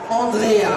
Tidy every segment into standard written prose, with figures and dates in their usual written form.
Andrea.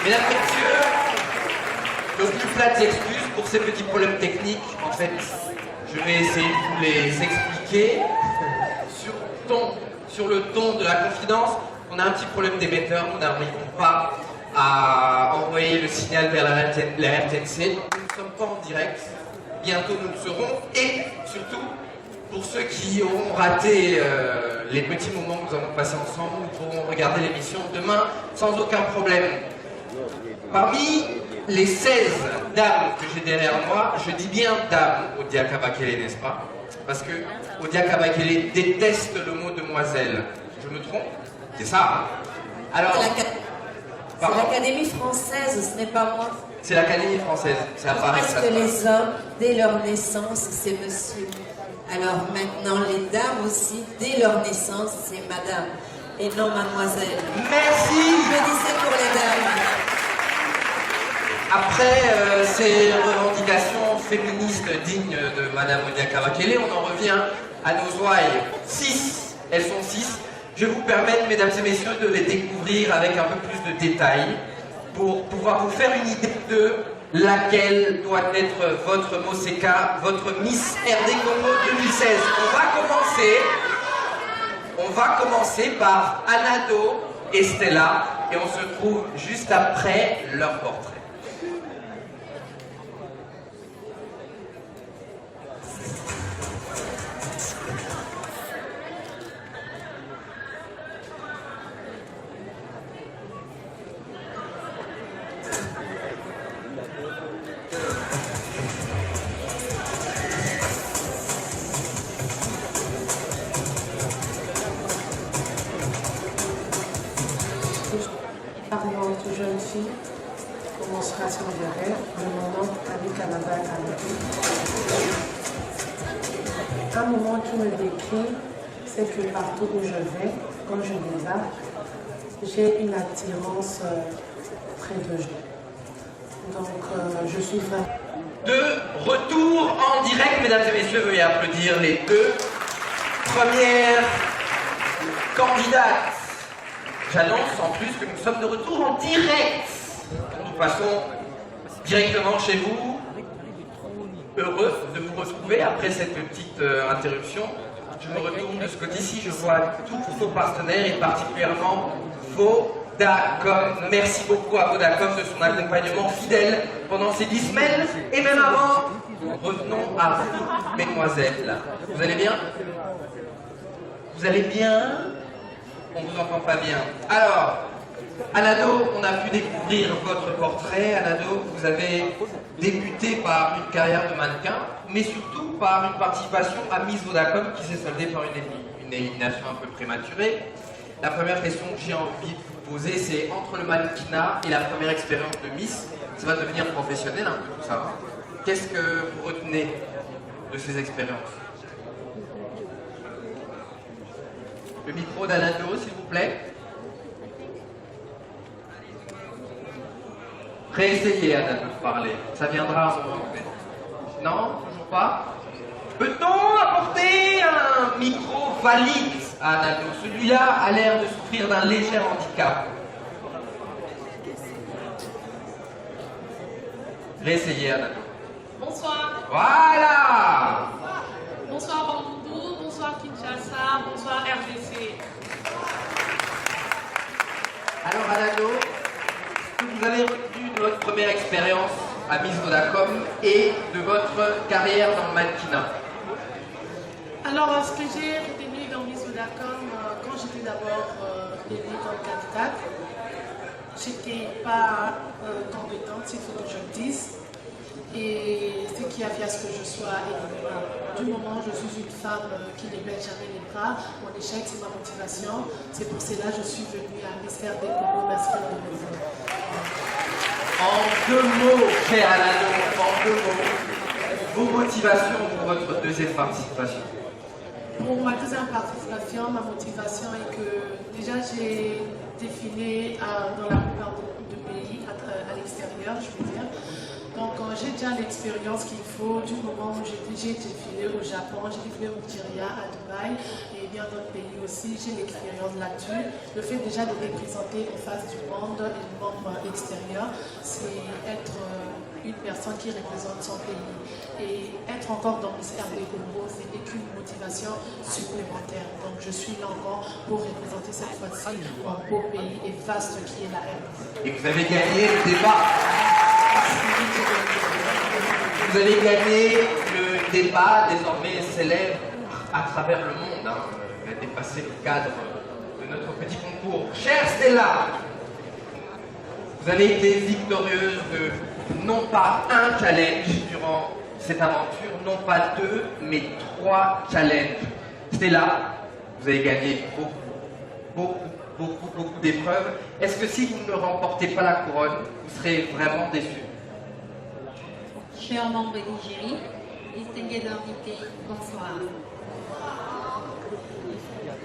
Mesdames et messieurs, nos plus plates excuses pour ces petits problèmes techniques. En fait, je vais essayer de vous les expliquer sur le ton de la confidence. On a un petit problème d'émetteur, nous n'arrivons pas à envoyer le signal vers la RTNC. Donc nous ne sommes pas en direct. Bientôt nous le serons. Et surtout, pour ceux qui auront raté les petits moments que nous avons passés ensemble, nous pourrons regarder l'émission demain sans aucun problème. Parmi les 16 dames que j'ai derrière moi, je dis bien dames Odia Kabakele, n'est-ce pas? Parce que Odia Kabakele déteste le mot demoiselle. Je me trompe? C'est ça? Alors, c'est l'Académie française, ce n'est pas moi. C'est l'Académie française, c'est à Paris. Parce que les hommes, dès leur naissance, c'est monsieur. Alors maintenant, les dames aussi, dès leur naissance, c'est madame et non mademoiselle. Merci. Je me disais pour les dames. Après ces revendications féministes dignes de Madame Odia Kabakele, on en revient à nos ouailles. 6, elles sont 6. Je vais vous permettre, mesdames et messieurs, de les découvrir avec un peu plus de détails pour pouvoir vous faire une idée de laquelle doit être votre Moseka, votre Miss RD Congo 2016. On va commencer par Anado et Stella et on se trouve juste après leur portrait. Arrivant toute jeune fille, commencera son rêve, le moment avec Canada Canada. Un moment qui me décrit, c'est que partout où je vais, quand je débarque, j'ai une attirance près de gens. Donc je suis vraiment... De retour en direct, mesdames et messieurs, veuillez applaudir les deux premières candidates. J'annonce en plus que nous sommes de retour en direct. Nous passons directement chez vous. Heureux de vous retrouver après cette petite interruption. je me retourne de ce côté-ci, je vois tous nos partenaires et particulièrement Vodacom. Merci beaucoup à Vodacom de son accompagnement fidèle pendant ces 10 semaines et même avant. Revenons à vous, mesdemoiselles. Vous allez bien? Vous allez bien? On vous entend pas bien. Alors, Anado, on a pu découvrir votre portrait. Anado, vous avez débuté par une carrière de mannequin, mais surtout par une participation à Miss Vodacom qui s'est soldée par une élimination un peu prématurée. La première question que j'ai envie de vous poser, c'est entre le mannequinat et la première expérience de Miss, ça va devenir professionnel un peu tout ça. Qu'est-ce que vous retenez de ces expériences? Le micro d'Anado, s'il vous plaît. Réessayez, Anado, de parler. Ça viendra un moment. Non? Toujours pas? Peut-on apporter un micro valide à Anado? Celui-là a l'air de souffrir d'un léger handicap. Réessayez, Anado. Bonsoir. Voilà! Bonsoir Bandundu, bonsoir Kinshasa, bonsoir RDC. Alors, Anado, ce que vous avez retenu de votre première expérience à Miss Vodacom et de votre carrière dans le mannequinat? Alors, ce que j'ai retenu dans Miss Vodacom, quand j'étais d'abord élue comme candidate, j'étais pas compétente, s'il faut que je le dise. Et ce qui a fait à ce que je sois élue. Du moment où je suis une femme qui ne baisse jamais les bras, mon échec c'est ma motivation. C'est pour cela que je suis venue à Mystère des Congo masculin de maison. En deux mots, chère Anado, en deux mots, vos motivations pour votre deuxième participation? Pour ma deuxième participation, ma motivation est que déjà j'ai défilé dans la plupart de pays à l'extérieur, je veux dire. Donc j'ai déjà l'expérience qu'il faut du moment où j'ai défilé au Japon, j'ai défilé au Nigeria, à Dubaï et bien d'autres pays aussi, j'ai l'expérience là-dessus. Le fait déjà de représenter en face du monde et du monde extérieur, c'est être une personne qui représente son pays. Et être encore dans Miss RD Congo, c'est une motivation supplémentaire. Donc je suis là encore pour représenter cette fois-ci un beau pays et vaste qui est la RD. Et vous avez gagné le débat. Vous allez gagner le débat désormais célèbre à travers le monde. Vous avez dépassé le cadre de notre petit concours. Chère Stella, vous avez été victorieuse de non pas un challenge durant cette aventure, non pas 2, mais 3 challenges. Stella, vous avez gagné beaucoup d'épreuves. Est-ce que si vous ne remportez pas la couronne, vous serez vraiment déçu? Chers membres du jury, distingués invités, bonsoir.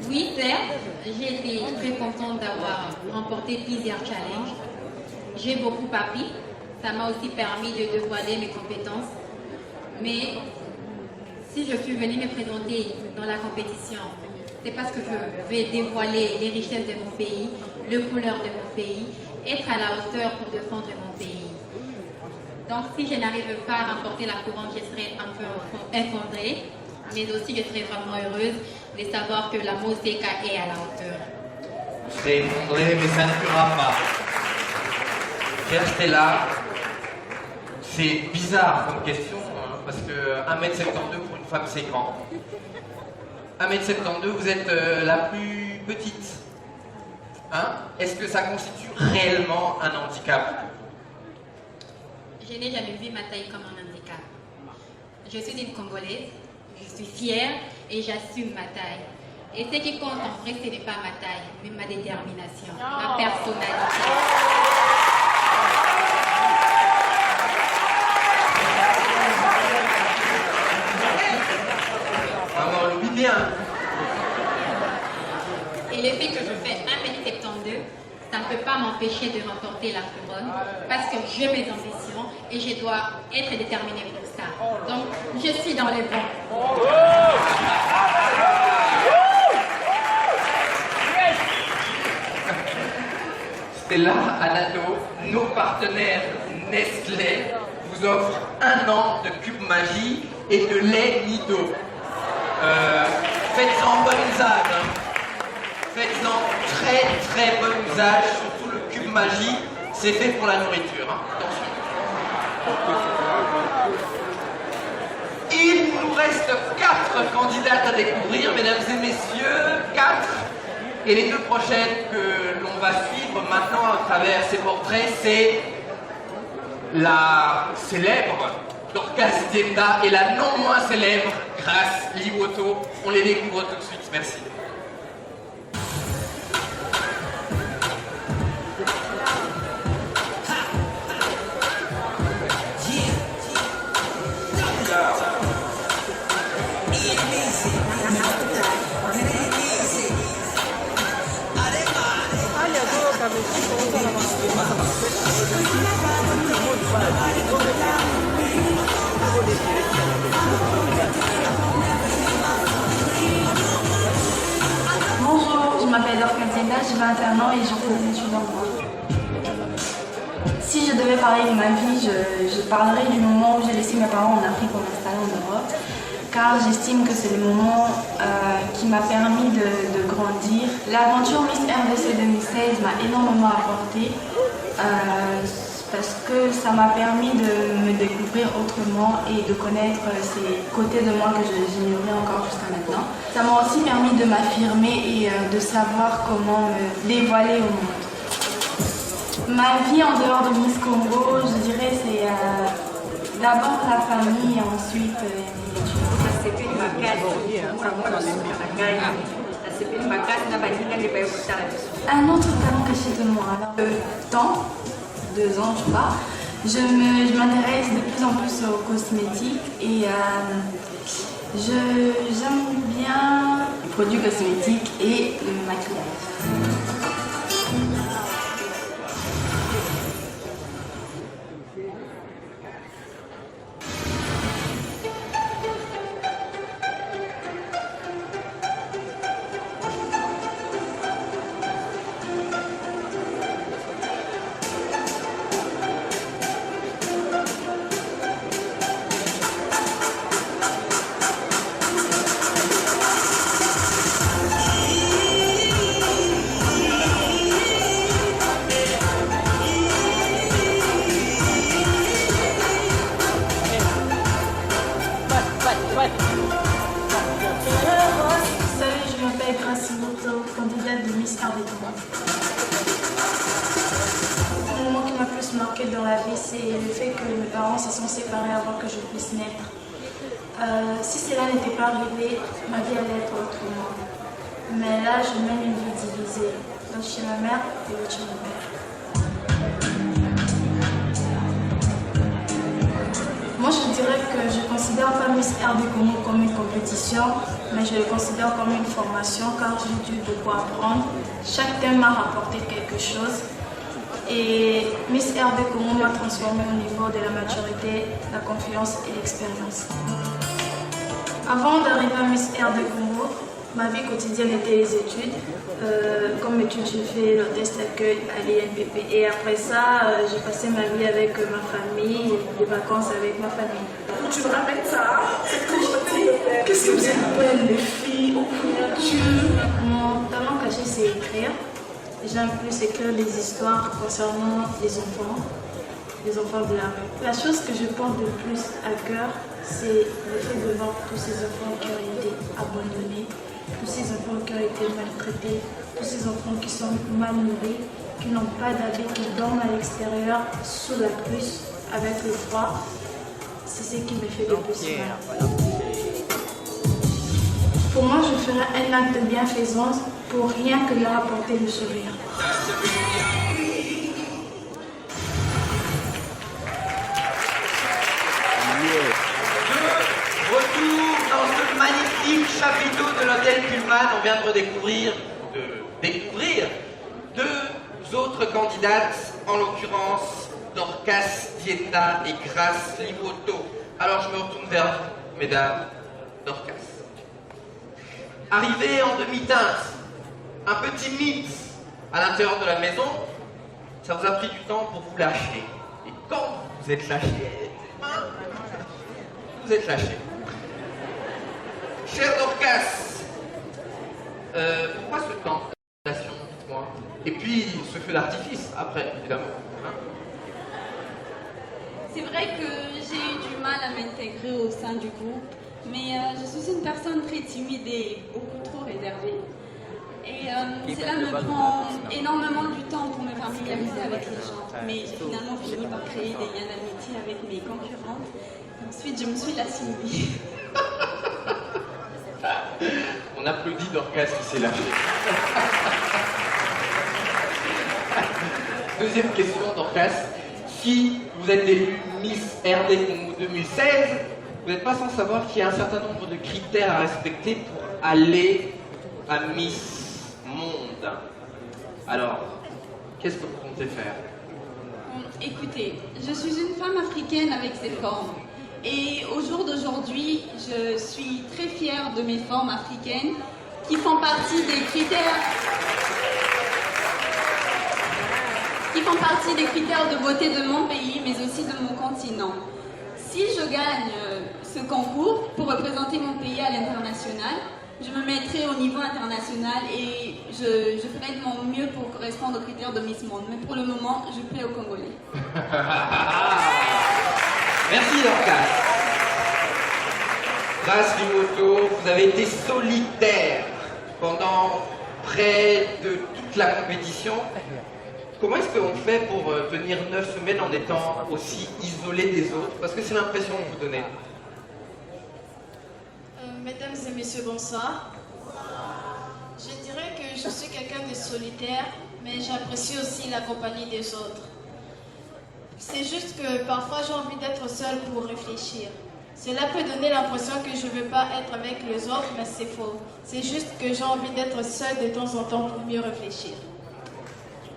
Oui, certes, j'ai été très contente d'avoir remporté plusieurs challenges. J'ai beaucoup appris. Ça m'a aussi permis de dévoiler mes compétences. Mais si je suis venue me présenter dans la compétition, c'est parce que je vais dévoiler les richesses de mon pays, les couleurs de mon pays, être à la hauteur pour défendre mon pays. Donc si je n'arrive pas à remporter la couronne, je serai un peu effondrée, mais aussi je serai vraiment heureuse de savoir que la Moseka est à la hauteur. Vous serez effondrée, mais ça ne durera pas. Chère Stella, c'est bizarre comme question, parce que 1m72 pour une femme c'est grand. 1m72, vous êtes la plus petite. Hein? Est-ce que ça constitue réellement un handicap? Je n'ai jamais vu ma taille comme un handicap. Je suis une Congolaise, je suis fière et j'assume ma taille. Et ce qui compte en vrai, ce n'est pas ma taille, mais ma détermination, ma personnalité. Maman, on l'oublie bien. Et le fait que je fais 1m72, ça ne peut pas m'empêcher de remporter la couronne parce que j'ai mes ambitions et je dois être déterminée pour ça. Donc, je suis dans les bons. Stella, Anado, nos partenaires Nestlé vous offrent 1 an de Cube Magie et de lait Nido. Faites-en bon usage. Hein. Faites-en très très bon usage, surtout le cube magie, c'est fait pour la nourriture. Hein. Il nous reste 4 candidates à découvrir, mesdames et messieurs, 4. Et les 2 prochaines que l'on va suivre maintenant à travers ces portraits, c'est la célèbre Dorcas Dieta et la non moins célèbre Grace Liwoto. On les découvre tout de suite, merci. Bonjour, je m'appelle Dorcas Dieta, j'ai 21 ans et je fais des études en droit. Si je devais parler de ma vie, je parlerais du moment où j'ai laissé mes parents en Afrique pour m'installer en Europe, car j'estime que c'est le moment qui m'a permis de grandir. L'aventure Miss RDC 2016 m'a énormément apporté parce que ça m'a permis de me découvrir autrement et de connaître ces côtés de moi que j'ignorais encore jusqu'à maintenant. Ça m'a aussi permis de m'affirmer et de savoir comment me dévoiler au monde. Ma vie en dehors de Miss Congo, je dirais, c'est d'abord la famille et ensuite les études. Un autre talent caché de moi, alors le temps, 2 ans je crois, je m'intéresse de plus en plus aux cosmétiques et j'aime bien les produits cosmétiques et le maquillage. Candidate de Miss RDC. Le moment qui m'a le plus marqué dans la vie, c'est le fait que mes parents se sont séparés avant que je puisse naître. Si cela n'était pas arrivé, ma vie allait être autrement. Mais là, je mène une vie divisée. Donc chez ma mère et l'autre chez mon père. Moi, je dirais que je ne considère pas Miss RD Congo comme une compétition, mais je le considère comme une formation car j'ai dû beaucoup apprendre. Chaque thème m'a rapporté quelque chose. Et Miss RD Congo m'a transformé au niveau de la maturité, la confiance et l'expérience. Avant d'arriver à Miss RD Congo, ma vie quotidienne était les études. Comme études, j'ai fait le test d'accueil à l'INPP. Et après ça, j'ai passé ma vie avec ma famille, les vacances avec ma famille. Tu me rappelles ça, cette communauté? Qu'est-ce que vous appelez les filles aux couvertures? Mon talent caché, c'est écrire. J'aime plus écrire des histoires concernant les enfants de la rue. La chose que je porte le plus à cœur, c'est le fait de voir tous ces enfants qui ont été abandonnés, tous ces enfants qui ont été maltraités, tous ces enfants qui sont mal nourris, qui n'ont pas d'habits, qui dorment à l'extérieur, sous la pluie, avec le froid. C'est ce qui me fait le plus mal. Pour moi, je ferai un acte de bienfaisance pour rien que leur apporter le sourire. Retour dans ce magnifique chapiteau de l'hôtel Pullman. On vient de découvrir 2 autres candidates, en l'occurrence Dorcas Dieta et Grace Liwoto. Alors je me retourne vers vous, mesdames. Dorcas. Arrivée en demi-teinte, un peu timide à l'intérieur de la maison, ça vous a pris du temps pour vous lâcher. Et quand vous êtes lâché, vous êtes lâché. Chère Dorcas, Pourquoi ce temps de relation, dites-moi? Et puis ce feu d'artifice, après, évidemment. Hein? C'est vrai que j'ai eu du mal à m'intégrer au sein du groupe, mais je suis une personne très timide et beaucoup trop réservée. Et cela me prend énormément du temps pour me familiariser avec les gens. Mais j'ai finalement fini par créer des liens d'amitié avec mes concurrentes. Ensuite, je me suis assimilée. On applaudit Dorcas qui s'est lâché. Deuxième question, Dorcas. Si vous êtes élue Miss RD Congo 2016, vous n'êtes pas sans savoir qu'il y a un certain nombre de critères à respecter pour aller à Miss Monde. Alors, qu'est-ce que vous comptez faire? Écoutez, je suis une femme africaine avec ses formes. Et au jour d'aujourd'hui, je suis très fière de mes formes africaines qui font partie des critères de beauté de mon pays, mais aussi de mon continent. Si je gagne ce concours pour représenter mon pays à l'international, je me mettrai au niveau international et je ferai de mon mieux pour correspondre aux critères de Miss Monde. Mais pour le moment, je plais aux Congolais. Merci Dorcas. Grâce Limoto, vous avez été solitaire pendant près de toute la compétition. Comment est-ce qu'on fait pour tenir 9 semaines en étant aussi isolé des autres? Parce que c'est l'impression que vous donnez. Mesdames et messieurs, bonsoir. Je dirais que je suis quelqu'un de solitaire, mais j'apprécie aussi la compagnie des autres. C'est juste que parfois j'ai envie d'être seule pour réfléchir. Cela peut donner l'impression que je ne veux pas être avec les autres, mais c'est faux. C'est juste que j'ai envie d'être seule de temps en temps pour mieux réfléchir.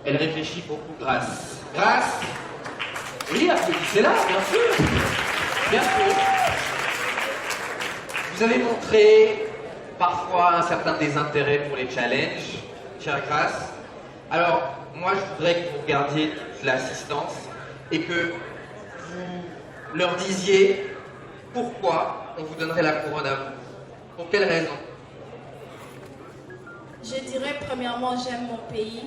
Elle réfléchit beaucoup, Grâce. Grâce? Oui, applaudissez-la, bien sûr. Bien sûr. Vous avez montré parfois un certain désintérêt pour les challenges, chère Grâce. Alors, moi, je voudrais que vous regardiez toute l'assistance et que vous leur disiez pourquoi on vous donnerait la couronne à vous. Pour quelle raison? Je dirais premièrement, j'aime mon pays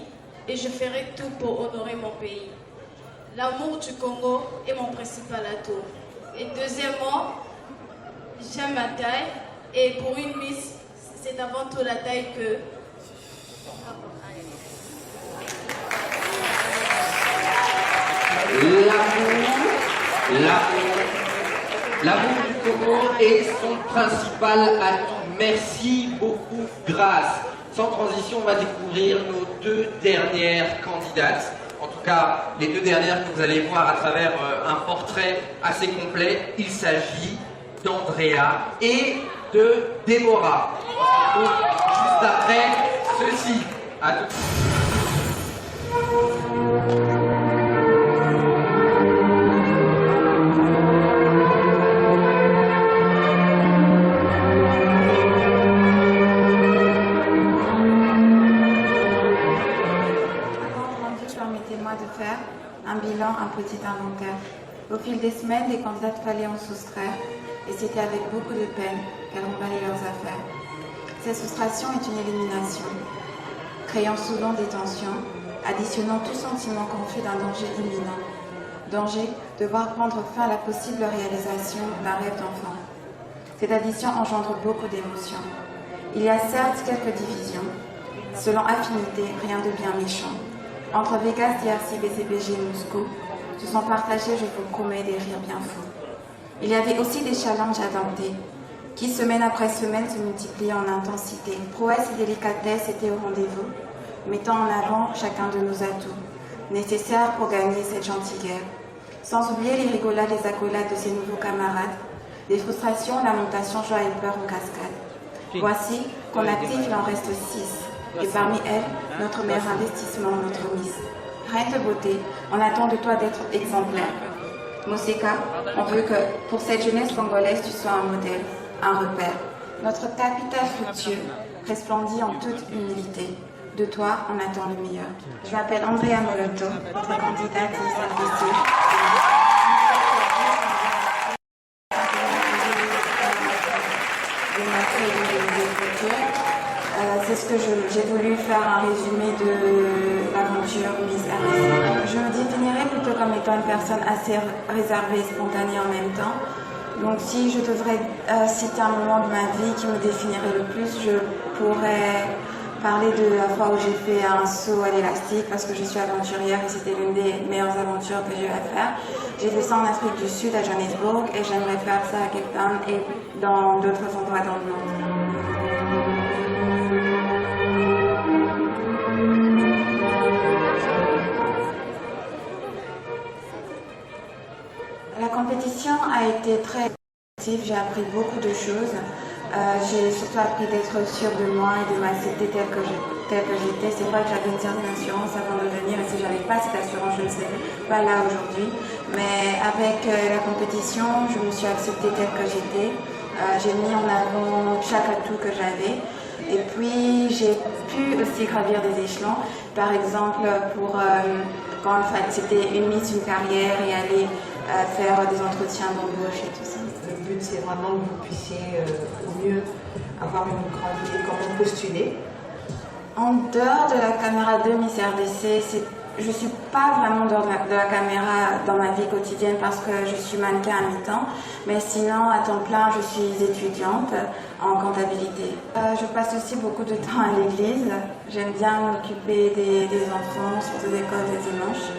et je ferai tout pour honorer mon pays. L'amour du Congo est mon principal atout. Et deuxièmement, j'aime ma taille et pour une Miss, c'est avant tout la taille que... L'amour du Congo est son principal atout. Merci beaucoup, Grâce. Sans transition, on va découvrir nos 2 dernières candidates. En tout cas, les 2 dernières que vous allez voir à travers un portrait assez complet. Il s'agit d'Andrea et de Déborah. On se retrouve juste après ceci. À tout de suite. Permettez-moi de faire un bilan, un petit inventaire. Au fil des semaines, les candidates fallait en soustraire et c'était avec beaucoup de peine qu'elles remballaient leurs affaires. Cette soustraction est une élimination, créant souvent des tensions, additionnant tout sentiment confus d'un danger imminent. Danger de voir prendre fin à la possible réalisation d'un rêve d'enfant. Cette addition engendre beaucoup d'émotions. Il y a certes quelques divisions. Selon affinité, rien de bien méchant. Entre Vegas, DRC, BCBG et Moscou, se sont partagés, je vous promets, des rires bien fous. Il y avait aussi des challenges à dompter, qui semaine après semaine se multipliaient en intensité. Prouesse et délicatesse étaient au rendez-vous, mettant en avant chacun de nos atouts, nécessaires pour gagner cette gentille guerre. Sans oublier les rigolades et accolades de ses nouveaux camarades, des frustrations, lamentations, joie et peur en cascade. Voici qu'en actif, il en reste 6. Et parmi elles, notre meilleur investissement, notre Miss. Reine de beauté, on attend de toi d'être exemplaire. Moseka, on veut que pour cette jeunesse congolaise, tu sois un modèle, un repère. Notre capital fructueux resplendit en toute humilité. De toi, on attend le meilleur. Je m'appelle Andrea Moloto, votre candidate Miss RDC. C'est ce puisque j'ai voulu faire un résumé de l'aventure Miss RDC. Je me définirais plutôt comme étant une personne assez réservée et spontanée en même temps. Donc si je devrais citer un moment de ma vie qui me définirait le plus, je pourrais parler de la fois où j'ai fait un saut à l'élastique parce que je suis aventurière et c'était l'une des meilleures aventures que j'ai eu à faire. J'ai fait ça en Afrique du Sud, à Johannesburg, et j'aimerais faire ça à Cape Town et dans d'autres endroits dans le monde. La compétition a été très active, j'ai appris beaucoup de choses. J'ai surtout appris d'être sûre de moi et de m'accepter telle que j'étais. C'est vrai que j'avais une certaine assurance avant de venir et si j'avais pas cette assurance, je ne serais pas là aujourd'hui. Mais avec la compétition, je me suis acceptée telle que j'étais. J'ai mis en avant chaque atout que j'avais. Et puis j'ai pu aussi gravir des échelons. Par exemple, pour quand c'était une mise, une carrière et aller faire des entretiens d'embauche et tout ça. Le but, c'est vraiment que vous puissiez au mieux avoir une grande idée comment postuler. En dehors de la caméra de Miss RDC, je ne suis pas vraiment dehors de la caméra dans ma vie quotidienne parce que je suis mannequin à mi-temps. Mais sinon, à temps plein, je suis étudiante en comptabilité. Je passe aussi beaucoup de temps à l'église. J'aime bien m'occuper des enfants, surtout d'école les dimanches.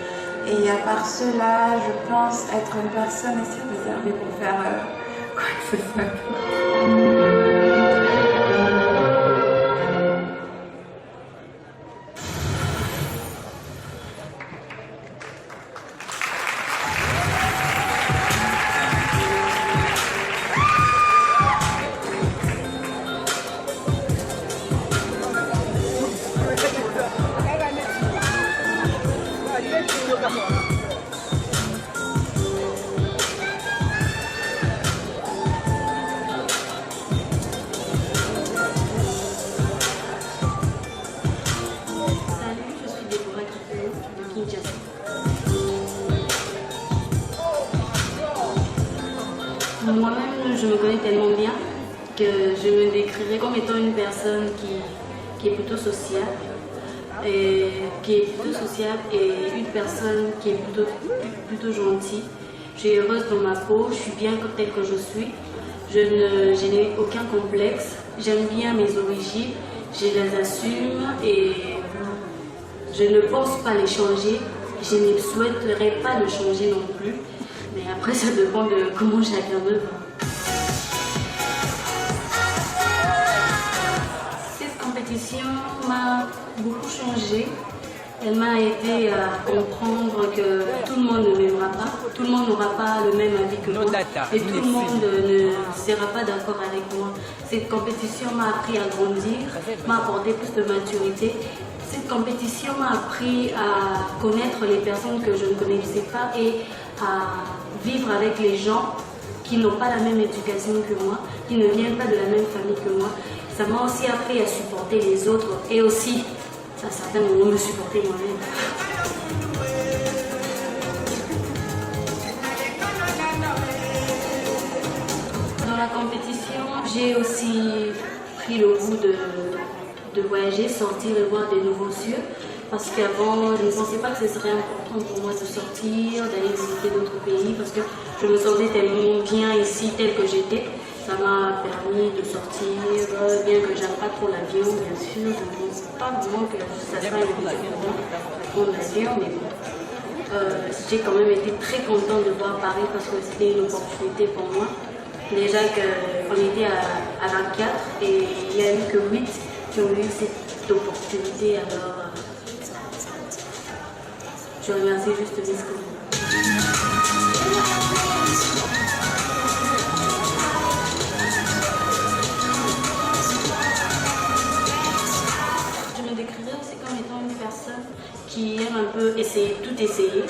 Et à part cela, je pense être une personne assez réservée pour faire quoi que ce soit. Moi-même, je me connais tellement bien que je me décrirais comme étant une personne qui est plutôt sociable et une personne qui est plutôt gentille. Je suis heureuse dans ma peau, je suis bien telle que je suis. Je n'ai aucun complexe. J'aime bien mes origines, je les assume et je ne pense pas les changer. Je ne souhaiterais pas le changer non plus. Mais après, ça dépend de comment chacun me va. Cette compétition m'a beaucoup changé. Elle m'a aidé à comprendre que tout le monde ne m'aimera pas, tout le monde n'aura pas le même avis que moi et tout le monde ne sera pas d'accord avec moi. Cette compétition m'a appris à grandir, m'a apporté plus de maturité. Cette compétition m'a appris à connaître les personnes que je ne connaissais pas et à vivre avec les gens qui n'ont pas la même éducation que moi, qui ne viennent pas de la même famille que moi. Ça m'a aussi appris à supporter les autres et aussi, à certains moments, me supporter moi-même. Dans la compétition, j'ai aussi pris le goût de voyager, sortir et voir des nouveaux cieux. Parce qu'avant, je ne pensais pas que ce serait important pour moi de sortir, d'aller visiter d'autres pays, parce que je me sentais tellement bien ici, telle que j'étais. Ça m'a permis de sortir, bien que j'aime pas trop l'avion, bien sûr. Je ne pense pas vraiment que ça sera évident pour moi de prendre l'avion, mais bon. J'ai quand même été très contente de voir Paris parce que c'était une opportunité pour moi. Déjà qu'on était à 24 et il n'y a eu que 8 qui ont eu cette opportunité, alors je remercie juste Miss Congo. Je me décrirais aussi comme étant une personne qui aime un peu tout essayer.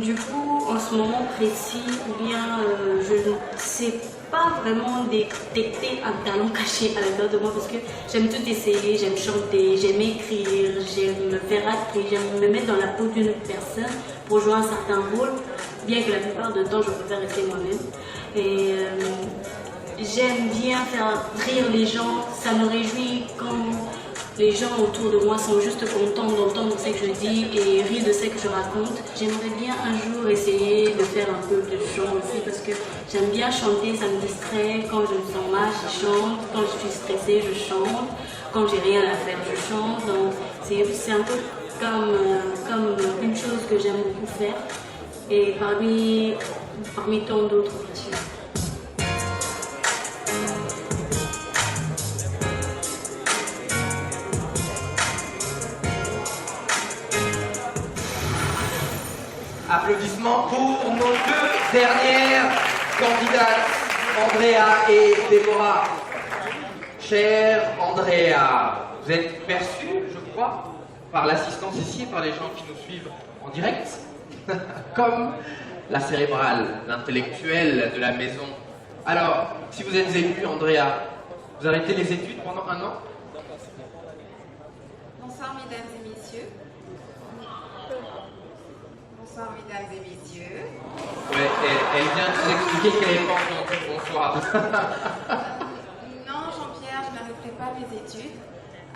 Du coup, en ce moment précis, je ne sais pas vraiment détecter un talent caché à l'intérieur de moi parce que j'aime tout essayer, j'aime chanter, j'aime écrire, j'aime me faire acter, j'aime me mettre dans la peau d'une personne pour jouer un certain rôle, bien que la plupart du temps je préfère rester moi-même. Et j'aime bien faire rire les gens. Ça me réjouit quand les gens autour de moi sont juste contents d'entendre ce que je dis et rient de ce que je raconte. J'aimerais bien un jour essayer de faire un peu de chant aussi parce que j'aime bien chanter, ça me distrait. Quand je me sens mal, je chante. Quand je suis stressée, je chante. Quand j'ai rien à faire, je chante. Donc c'est un peu comme une chose que j'aime beaucoup faire. Et parmi tant d'autres, bien sûr. Applaudissements pour nos deux dernières candidates, Andrea et Déborah. Chère Andrea, vous êtes perçue, je crois, par l'assistance ici et par les gens qui nous suivent en direct, comme la cérébrale, l'intellectuelle de la maison. Alors, si vous êtes élue, Andrea, vous arrêtez les études pendant un an? Bonsoir mesdames et messieurs. Bonsoir mesdames et messieurs. Ouais, elle vient de nous expliquer qu'elle est pas entendue. Bonsoir. Non, Jean-Pierre, je n'arrêterai pas mes études.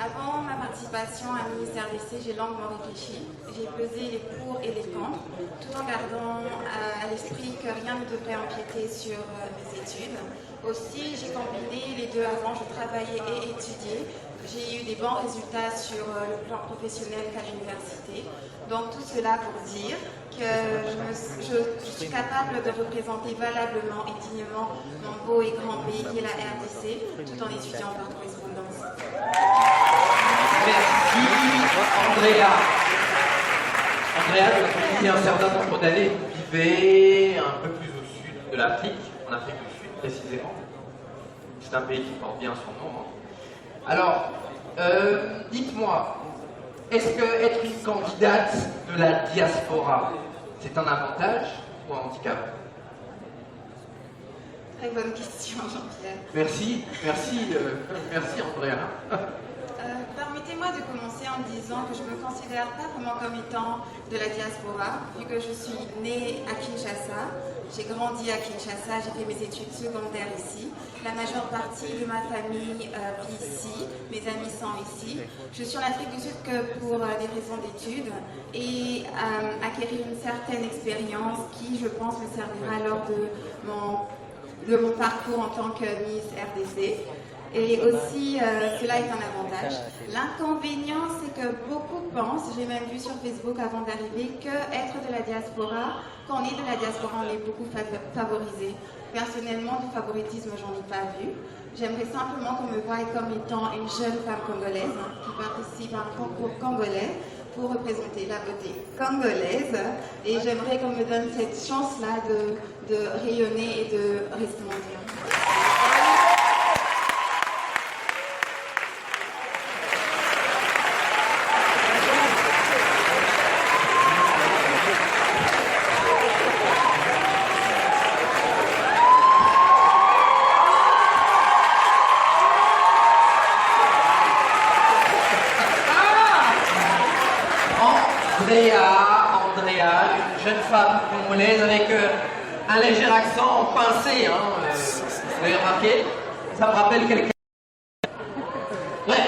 Avant ma participation à ministère d'essai, j'ai longuement réfléchi. J'ai pesé les pour et les contre, tout en gardant à l'esprit que rien ne devrait empiéter sur mes études. Aussi, j'ai combiné les deux avant, je travaillais et étudiais. J'ai eu des bons résultats sur le plan professionnel qu'à l'université. Donc tout cela pour dire que je suis capable de représenter valablement et dignement mon beau et grand pays qui est la RDC, tout en étudiant par correspondance. Merci Andrea. Andrea, depuis un certain nombre d'années, vous vivez un peu plus au sud de l'Afrique, en Afrique du Sud précisément. C'est un pays qui porte bien son nom. Hein. Alors, dites-moi, est-ce que être une candidate de la diaspora, c'est un avantage ou un handicap? Très bonne question, Jean-Pierre. Merci Andrea. Permettez-moi de commencer en disant que je ne me considère pas vraiment comme étant de la diaspora, vu que je suis née à Kinshasa, j'ai grandi à Kinshasa, j'ai fait mes études secondaires ici, la majeure partie de ma famille vit ici, mes amis sont ici. Je suis en Afrique du Sud que pour des raisons d'études et acquérir une certaine expérience qui, je pense, me servira lors de mon parcours en tant que Miss RDC. Et aussi, cela est un avantage. L'inconvénient, c'est que beaucoup pensent, j'ai même vu sur Facebook avant d'arriver, qu'être de la diaspora, quand on est de la diaspora, on est beaucoup favorisé. Personnellement, du favoritisme, j'en ai pas vu. J'aimerais simplement qu'on me voie comme étant une jeune femme congolaise qui participe à un concours congolais pour représenter la beauté congolaise. Et j'aimerais qu'on me donne cette chance-là de rayonner et de rester mondiale. Andrea, une jeune femme congolaise avec un léger accent pincé, hein, vous avez remarqué? Ça me rappelle quelqu'un. Ouais.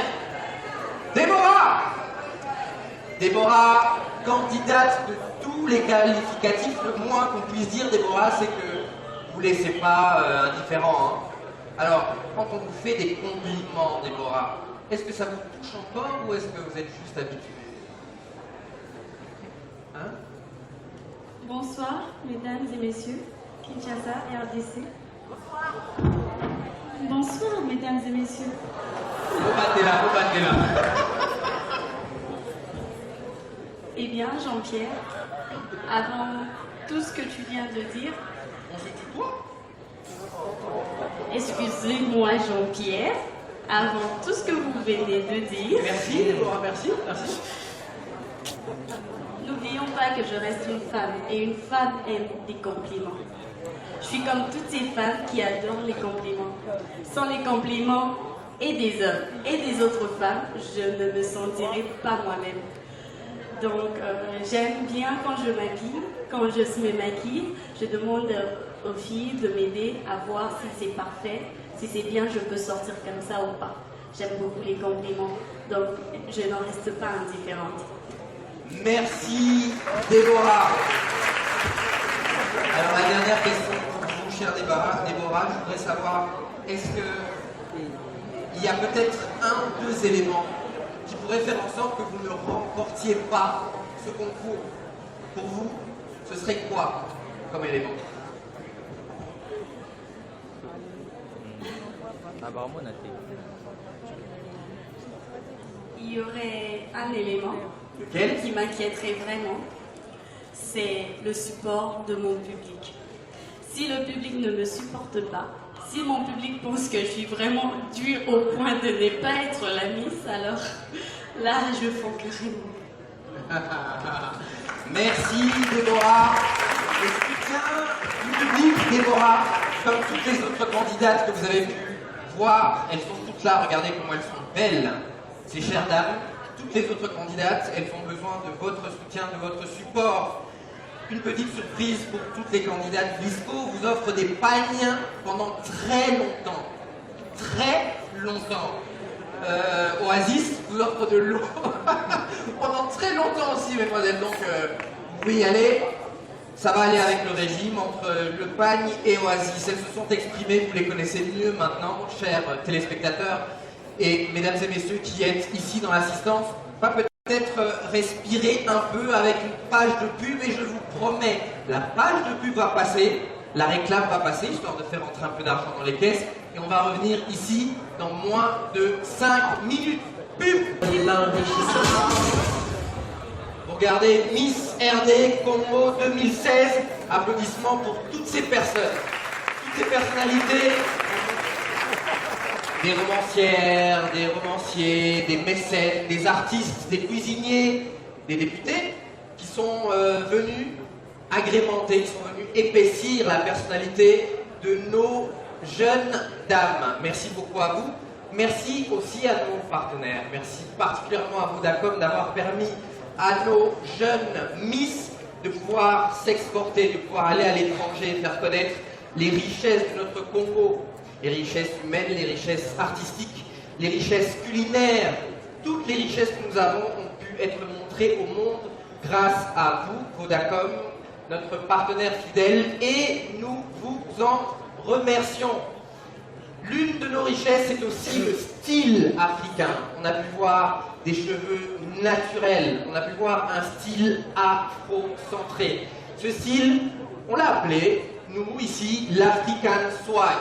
Déborah, candidate de tous les qualificatifs, le moins qu'on puisse dire, Déborah, c'est que vous ne laissez pas indifférent. Hein. Alors, quand on vous fait des compliments, Déborah, est-ce que ça vous touche encore ou est-ce que vous êtes juste habitué? Hein? Bonsoir, mesdames et messieurs, Kinshasa et RDC. Bonsoir, mesdames et messieurs. Faut battre là. Eh bien, Jean-Pierre, avant tout ce que tu viens de dire... On se tutoie? Excusez-moi, Jean-Pierre, avant tout ce que vous venez de dire... Merci, Déborah, merci. N'oublions pas que je reste une femme, et une femme aime des compliments. Je suis comme toutes ces femmes qui adorent les compliments. Sans les compliments et des hommes et des autres femmes, je ne me sentirais pas moi-même. Donc, j'aime bien quand je m'habille, quand je me maquille, je demande aux filles de m'aider à voir si c'est parfait, si c'est bien, je peux sortir comme ça ou pas. J'aime beaucoup les compliments, donc je n'en reste pas indifférente. Merci Déborah. Alors la dernière question pour vous, chère Déborah, je voudrais savoir, est-ce qu'il y a peut-être un ou deux éléments qui pourraient faire en sorte que vous ne remportiez pas ce concours? Pour vous, ce serait quoi comme élément? Il y aurait un élément qui m'inquiéterait vraiment, c'est le support de mon public. Si le public ne me supporte pas, si mon public pense que je suis vraiment dure au point de ne pas être la Miss, alors là, je fonds carrément. Merci Déborah. Le soutien du public, Déborah, comme toutes les autres candidates que vous avez pu voir, elles sont toutes là, regardez comment elles sont belles, ces chères dames. Toutes les autres candidates, elles ont besoin de votre soutien, de votre support. Une petite surprise pour toutes les candidates. Visco vous offre des pagnes pendant très longtemps. Très longtemps. Oasis vous offre de l'eau pendant très longtemps aussi, mesdemoiselles. Donc, vous pouvez y aller. Ça va aller avec le régime entre le pagne et Oasis. Elles se sont exprimées, vous les connaissez mieux maintenant, chers téléspectateurs. Et mesdames et messieurs qui êtes ici dans l'assistance, pas peut-être respirer un peu avec une page de pub, et je vous promets, la page de pub va passer, la réclame va passer, histoire de faire entrer un peu d'argent dans les caisses, et on va revenir ici dans moins de 5 minutes. Pub! Vous regardez Miss RD Congo 2016, applaudissements pour toutes ces personnes, toutes ces personnalités. Des romancières, des romanciers, des mécènes, des artistes, des cuisiniers, des députés qui sont venus agrémenter, qui sont venus épaissir la personnalité de nos jeunes dames. Merci beaucoup à vous. Merci aussi à nos partenaires. Merci particulièrement à Vodacom d'avoir permis à nos jeunes Miss de pouvoir s'exporter, de pouvoir aller à l'étranger, faire connaître les richesses de notre Congo. Les richesses humaines, les richesses artistiques, les richesses culinaires, toutes les richesses que nous avons ont pu être montrées au monde grâce à vous, Vodacom, notre partenaire fidèle, et nous vous en remercions. L'une de nos richesses, c'est aussi le style africain. On a pu voir des cheveux naturels, on a pu voir un style afro-centré. Ce style, on l'a appelé, nous ici, l'African Swag.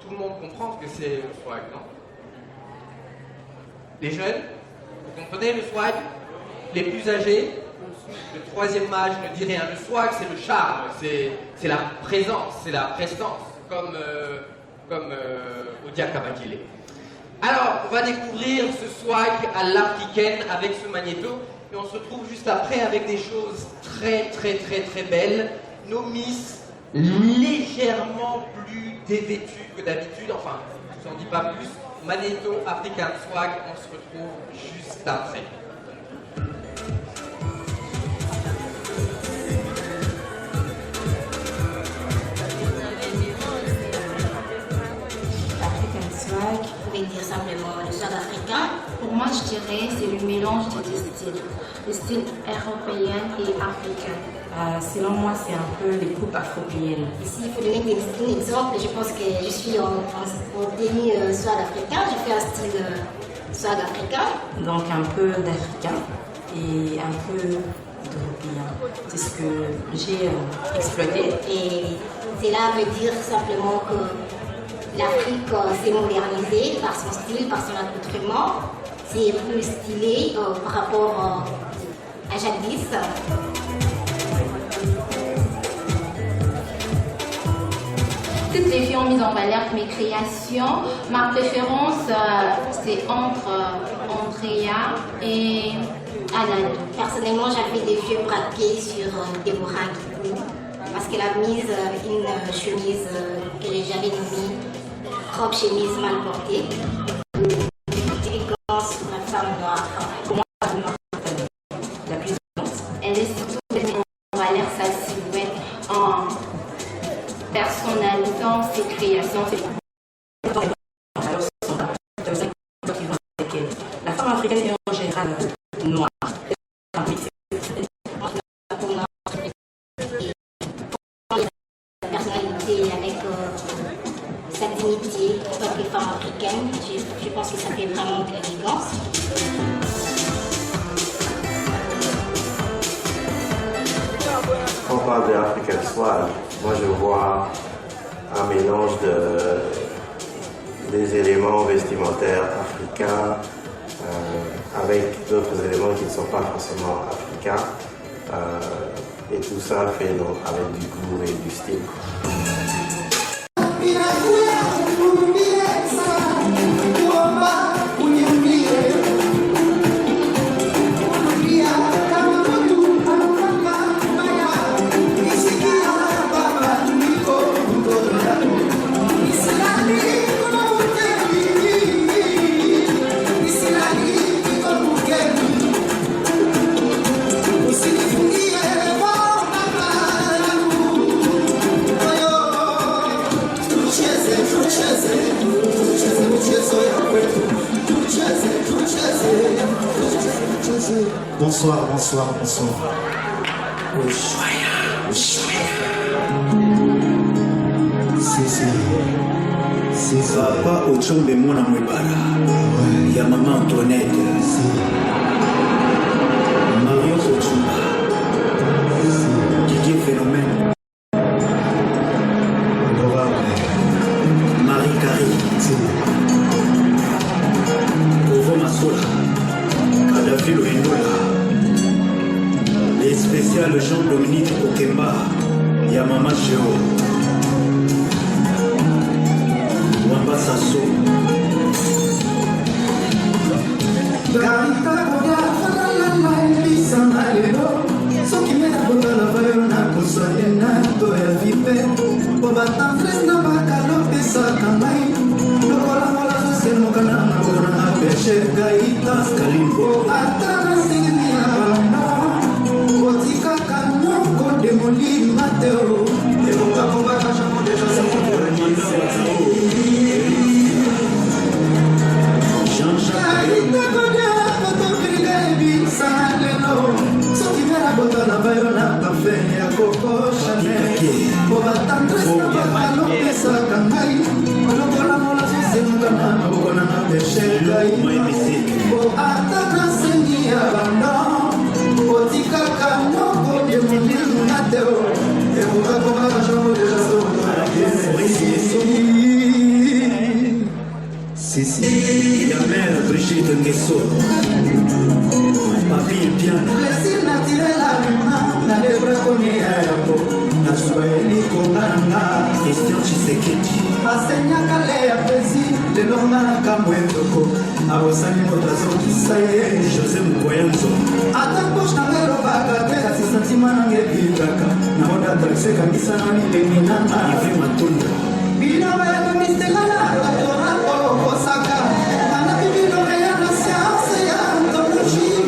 Tout le monde comprend ce que c'est le swag, non? Les jeunes, vous comprenez le swag? Les plus âgés, le troisième âge ne dit rien. Le swag, c'est le charme, c'est la présence, c'est la prestance, comme Odia Kabakile. Alors, on va découvrir ce swag à l'africaine avec ce magnéto, et on se retrouve juste après avec des choses très belles. Nos Miss légèrement plus dévêtues que d'habitude, enfin, je vous en dis pas plus. Magnéto African Swag, on se retrouve juste après. African Swag, vous pouvez dire simplement le swag africain. Pour moi, je dirais c'est le mélange des deux styles, le style européen et africain. Selon moi, c'est un peu les coupes afro-cubaines. Ici, il faut donner un exemple. Je pense que je suis en tenue swag africain. Je fais un style swag africain. Donc un peu d'africain et un peu d'européen. C'est ce que j'ai exploité. Et cela veut dire simplement que l'Afrique s'est modernisée par son style, par son accoutrement. C'est plus stylé par rapport à jadis. Toutes les filles ont mis en valeur mes créations. Ma préférence, c'est entre Andrea et Alan. Personnellement, j'avais des yeux braqués sur Déborah Guipou parce qu'elle a mis une chemise que j'avais nommée robe chemise mal portée. Élégance pour la femme noire. Pour moi, la plus élégante. Elle est surtout mise en valeur sa silhouette en personnalisant ses créations. femme africaine est en général noire. Personnalité avec sa dignité en tant que femme africaine, je pense que ça fait vraiment de l'élégance. Quand on parle de African Swag, moi je vois un mélange des éléments vestimentaires africains avec d'autres éléments qui ne sont pas forcément africains. Et tout ça fait donc avec du goût et du style. Bonsoir, bonsoir, bonsoir. C'est papa Ochombe Mona Mwebara. Il y a maman Antoinette. Marion Ochomba. Didier Phénomène. Marie Carrie. Ovo Masola. Kadhafi Loendola. Les spéciales Jean-Dominique Okemba. Yamama Géo. Wamba Sasso. Garita Koga Falala Elisana Lelo. Soki mena Bogala Vayona Kosayena Toya Vipe. Boba Tantres na Bakalo Pesa Kamai. Lokola Mola Senokana Bona Peche Gaita Skalimbo. Atana Singnia Balona. Otika Kanoko Demoli Mateo. Evoka Koga Kachamo Deja Semoto. Si, la mère Brigitte Nguesso. Papi et piano. Plaisir naturel à l'humain, la lèvre connaît un peu. La soirée Konganga, Christian Tshisekedi. Asenya Kale à plaisir, le Lorna Kamwendoko. Awosani Motazo Kisaye, José Mkoyenzo. Atapoche na mero bagate, si sentiment n'engevigaka. Na onda taxe kangisa na ni teminana. Ivi Matondo. Bina baya mistela. Osaka, ana bibilo ya na science ya anthropologie.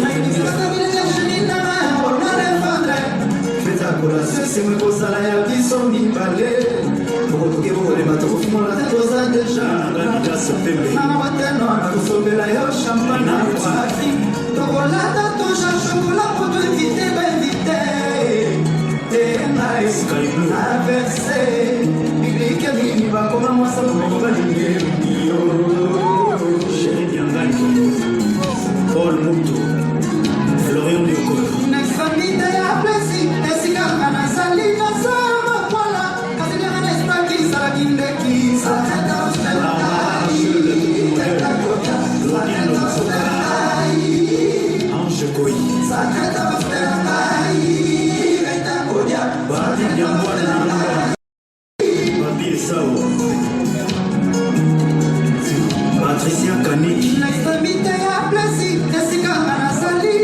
Na université de la on a les fandre. Faites à collacer, c'est moi pour ça la biso mi balé. Pour que vous les bateaux qui m'ont la tête aux a déjà. La classe pembe. Na wateno na kusomela yo champagne na waki. Tokolata toja chocolat pour te inviter, inviter. T'es nice, traversé. Bilike mini va comme moi ça pour va lier. Chéri Biangani, Paul Moutou, Florian Diokolo. Nexamite ya plesi, esika kana salina sama kwala. Kasenya na espaki sala kindeki, sala ostela. Ange Koi, sala ostela. Eta kodia, badi nyambwana. Babi Sao. Patricia Kaniki. L'extrémité ya plesi, esika kana sali,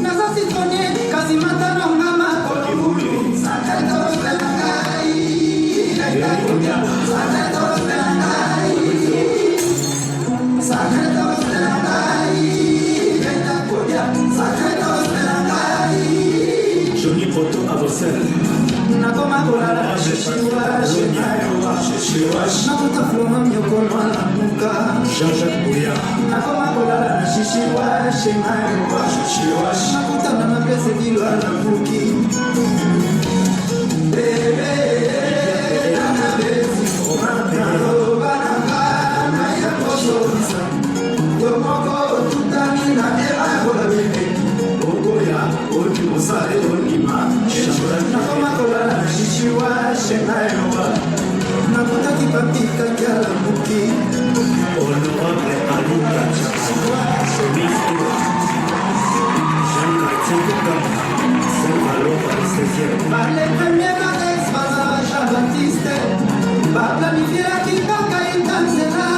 naza citronnier, kasi matano ngama kolomulu. Sakata ostela ngai, sakata ostela ngai, sakata ostela ngai, eta kodia, sakata ostela ngai. Johnny Poto à Bruxelles. Nakoma kolala, je suis Nakuta floma myokono ala muka. Jean-Jacques Bouya. Nakoma kolala, je nakutana na pese kilwa na buki nakutaki patika kyala buki honorable Aluka soliste les premiers Marex, Jean-Baptiste, va planifier la Kikaka et Tanzela.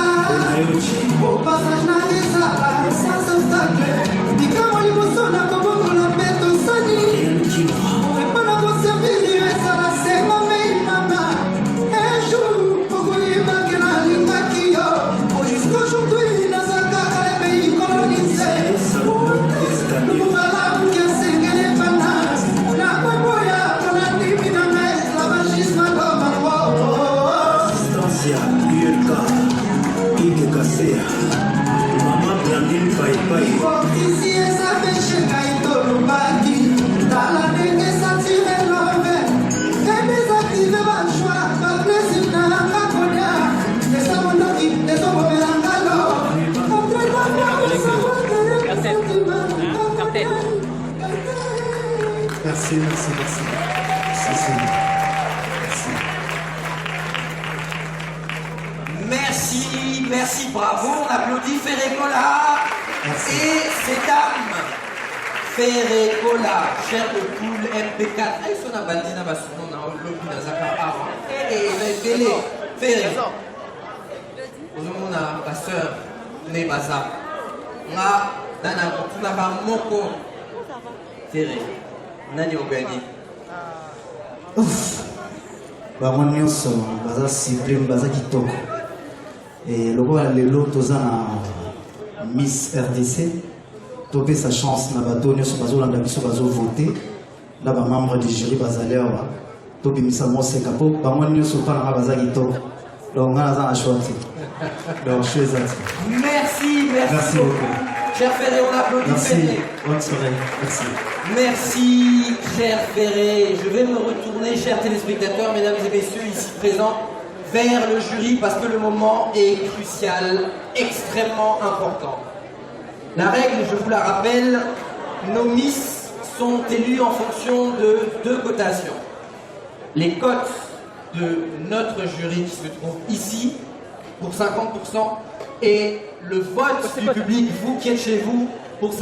Au passage, Narisa, sans obstacle. Dikamo Liboso, na Koboko, la bête au Sani. Et pas la conserver, ça va c'est maman et maman. Un jour, pour y marquer la ligne Kio. Jusqu'aujourd'hui, dans un cas, les pays colonisés. Nous pouvons la bouquer, c'est qu'elle est banale. La Boya, on a dit, la machisme, Assistancia, ULK, Ike Kasea, Maman Blandine Pai. Ici, ça fait chez Kaito Lubaki, dans la nègre, ça tire l'envers. Et désactiver ma choix, pas plaisir dans la caconia. Les samonoki, les omoberangalo. Après la voix, ça va te Merci. Merci, bravo, on applaudit Ferrecola et ses dames. Ferrecola, cher le cool MP4. Et son abandina va son nom, on l'a Zakar. Et Bélé, Ferre. On a ma soeur, Nebaza. On a Nana, on a Moko. Ferre, Nani Ogani. Ouf, bango nyonso baza sublime baza kitoko et lokola lelo toza na Miss RDC topesa chance na bato nyonso bazolanda biso bazovote na bamembre du jury bazali awa tobimisa moseka mpo bango nyonso mpananga baza kitoko donc nga naza na choix te donc je suis merci beaucoup. Cher Ferré, on applaudit. Merci, Ferré. bonne soirée, merci. Merci, cher Ferré. Je vais me retourner, chers téléspectateurs, mesdames et messieurs, ici présents, vers le jury, parce que le moment est crucial, extrêmement important. La règle, je vous la rappelle, nos Miss sont élues en fonction de 2 cotations. Les cotes de notre jury qui se trouve ici, pour 50%, et le vote du public, vous qui êtes chez vous, pour 50%.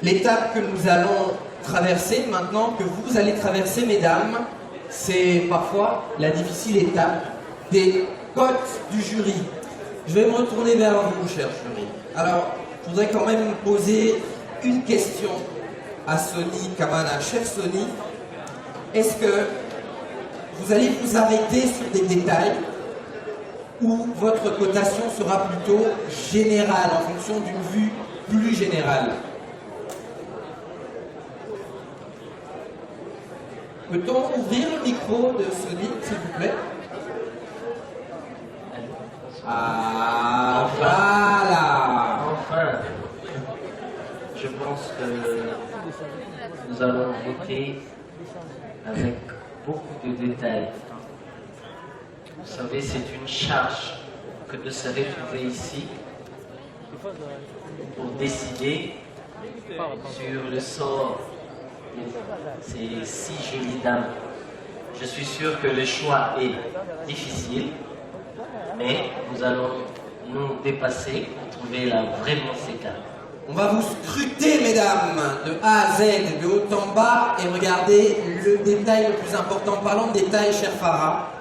L'étape que nous allons traverser maintenant, que vous allez traverser, mesdames, c'est parfois la difficile étape des cotes du jury. Je vais me retourner vers vous, cher jury. Alors, je voudrais quand même poser une question à Sony Kamana. Chère Sony, est-ce que vous allez vous arrêter sur des détails ou votre cotation sera plutôt générale, en fonction d'une vue plus générale? Peut-on ouvrir le micro de Sony, s'il vous plaît? Ah, voilà. Enfin, je pense que nous allons voter avec beaucoup de détails. Vous savez, c'est une charge que de se retrouver ici pour décider sur le sort de ces 6 jolies dames. Je suis sûr que le choix est difficile, mais nous allons nous dépasser pour trouver la vraie Monseca. On va vous scruter, mesdames, de A à Z, de haut en bas, et regardez le détail le plus important. Parlons de détail, cher Farah.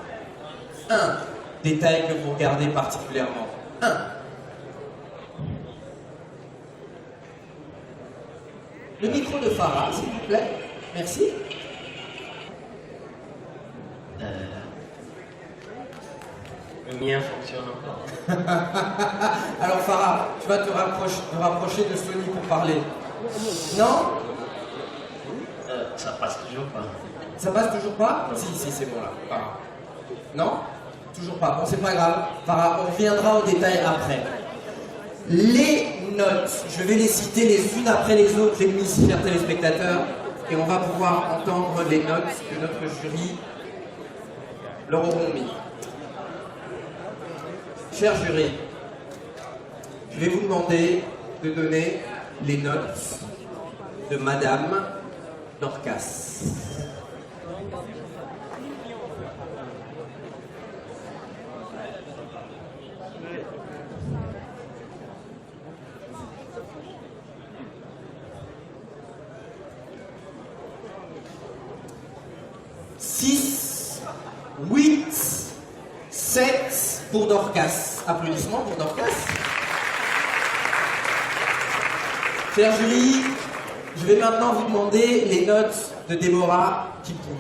Un détail que vous regardez particulièrement. Le micro de Farah, s'il vous plaît. Merci. Le mien fonctionne encore. Alors Farah, tu vas te rapprocher de Sony pour parler. Non? Ça passe toujours pas. Ça passe toujours pas? Si, c'est bon là. Farah. Non? Toujours pas. Bon, c'est pas grave. Farah, on reviendra au détail après. Les notes, je vais les citer les unes après les autres, les mis, chers téléspectateurs, et on va pouvoir entendre les notes que notre jury leur auront mis. Cher jury, je vais vous demander de donner les notes de Madame Dorcas. Six, 8, 7 pour Dorcas. Applaudissements pour Dorcas. Cher jury, je vais maintenant vous demander les notes de Déborah Kiptoum.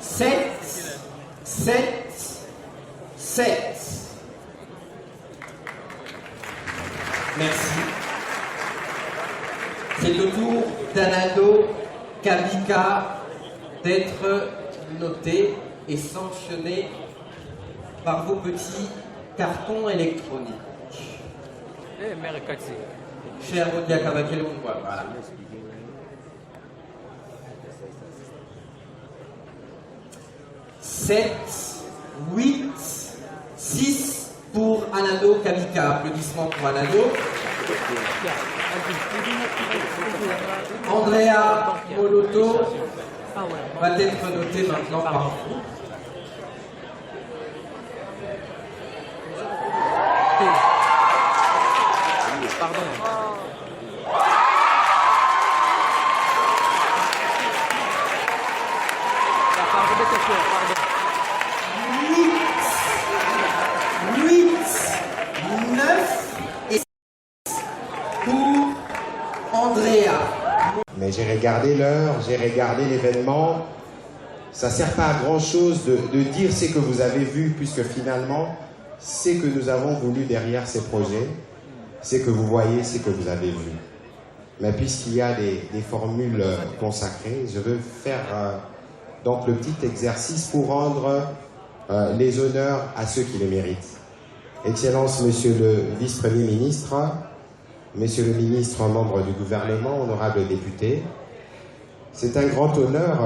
Sept. Merci. C'est le tour d'Anado Kabika d'être noté et sanctionné par vos petits cartons électroniques. Cher Odia Kabakelo, voilà. Sept, 8, 6 pour Anado Kabika. Applaudissements pour Anado. Andrea Moloto va être noté maintenant par vous. Pardon. Pardon. 8, 9 et 6 pour Andrea. Mais j'ai regardé l'heure, j'ai regardé l'événement. Ça ne sert pas à grand chose de dire ce que vous avez vu, puisque finalement, ce que nous avons voulu derrière ces projets, c'est que vous voyez ce que vous avez vu. Mais puisqu'il y a des formules consacrées, je veux faire donc le petit exercice pour rendre les honneurs à ceux qui les méritent. Excellence, Monsieur le Vice-Premier ministre, Monsieur le ministre membre du gouvernement, honorables députés, c'est un grand honneur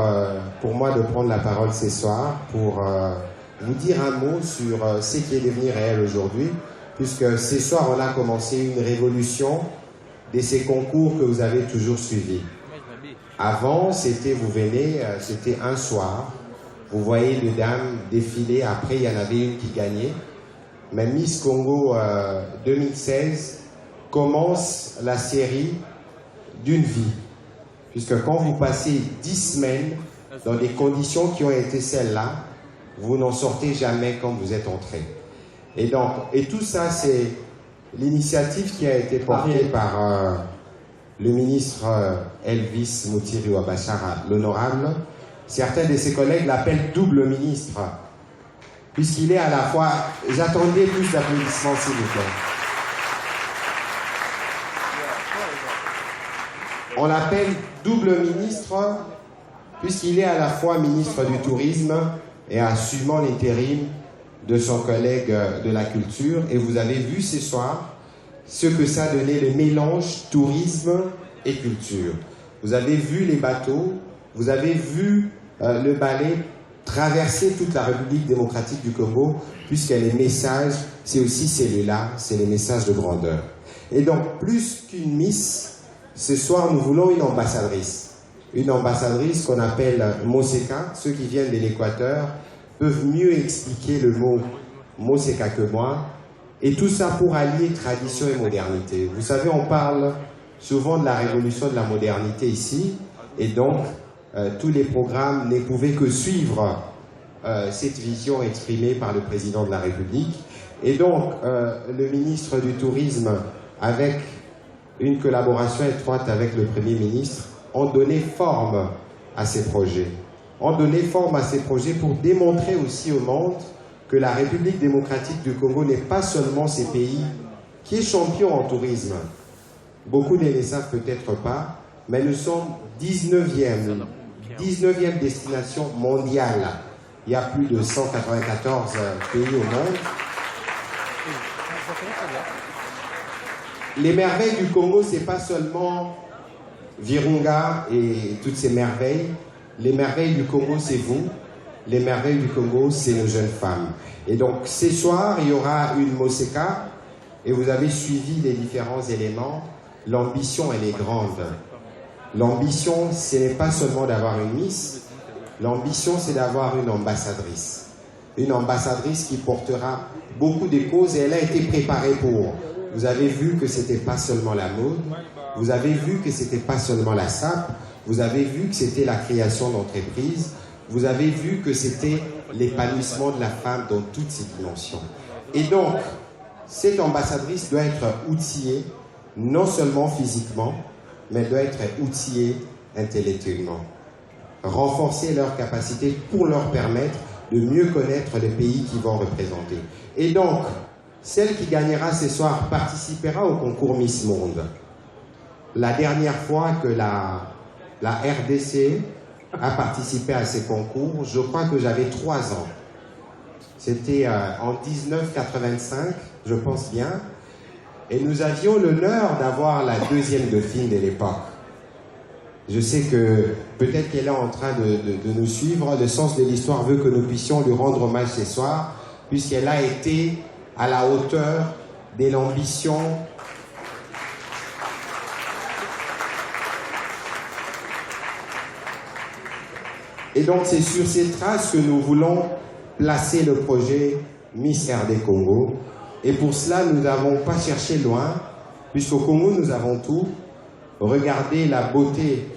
pour moi de prendre la parole ce soir pour vous dire un mot sur ce qui est devenu réel aujourd'hui, puisque ce soir on a commencé une révolution de ces concours que vous avez toujours suivis. Avant, c'était, vous venez, c'était un soir, vous voyez les dames défiler, après il y en avait une qui gagnait, mais Miss Congo 2016 commence la série d'une vie. Puisque quand vous passez 10 semaines dans des conditions qui ont été celles-là, vous n'en sortez jamais quand vous êtes entré. Et donc, et tout ça, c'est l'initiative qui a été portée par le ministre Elvis Mutiri Wabashara, l'honorable. Certains de ses collègues l'appellent double ministre, puisqu'il est à la fois... J'attendais plus d'applaudissements, s'il vous plaît. On l'appelle double ministre puisqu'il est à la fois ministre du Tourisme et assumant l'intérim de son collègue de la Culture. Et vous avez vu ce soir ce que ça donnait, le mélange tourisme et culture. Vous avez vu les bateaux, vous avez vu le ballet traverser toute la République démocratique du Congo, puisque les messages, c'est aussi celui-là, c'est les messages de grandeur. Et donc, plus qu'une Miss, ce soir, nous voulons une ambassadrice. Une ambassadrice qu'on appelle Moseka. Ceux qui viennent de l'Équateur peuvent mieux expliquer le mot Moseka que moi. Et tout ça pour allier tradition et modernité. Vous savez, on parle souvent de la révolution de la modernité ici. Et donc, tous les programmes ne pouvaient que suivre cette vision exprimée par le président de la République. Et donc, le ministre du Tourisme, avec une collaboration étroite avec le Premier ministre, ont donné forme à ces projets. Ont donné forme à ces projets pour démontrer aussi au monde que la République démocratique du Congo n'est pas seulement ce pays qui est champion en tourisme. Beaucoup ne le savent peut-être pas, mais nous sommes 19e destination mondiale. Il y a plus de 194 pays au monde. Les merveilles du Congo, ce n'est pas seulement Virunga et toutes ces merveilles. Les merveilles du Congo, c'est vous. Les merveilles du Congo, c'est nos jeunes femmes. Et donc, ce soir, il y aura une Moseka, et vous avez suivi les différents éléments. L'ambition, elle est grande. L'ambition, ce n'est pas seulement d'avoir une Miss. L'ambition, c'est d'avoir une ambassadrice. Une ambassadrice qui portera beaucoup de causes, et elle a été préparée pour. Vous avez vu que ce n'était pas seulement la mode. Vous avez vu que ce n'était pas seulement la SAP. Vous avez vu que c'était la création d'entreprises. Vous avez vu que c'était l'épanouissement de la femme dans toutes ses dimensions. Et donc, cette ambassadrice doit être outillée, non seulement physiquement, mais doit être outillée intellectuellement. Renforcer leurs capacités pour leur permettre de mieux connaître les pays qu'ils vont représenter. Et donc, celle qui gagnera ce soir participera au concours Miss Monde. La dernière fois que la RDC a participé à ces concours, je crois que j'avais 3 ans. C'était en 1985, je pense bien. Et nous avions l'honneur d'avoir la 2e dauphine de l'époque. Je sais que peut-être qu'elle est en train de nous suivre. Le sens de l'histoire veut que nous puissions lui rendre hommage ce soir, puisqu'elle a été à la hauteur de l'ambition et donc c'est sur ces traces que nous voulons placer le projet Miss RD Congo. Et pour cela, nous n'avons pas cherché loin, puisqu'au Congo, nous avons tout. Regardez la beauté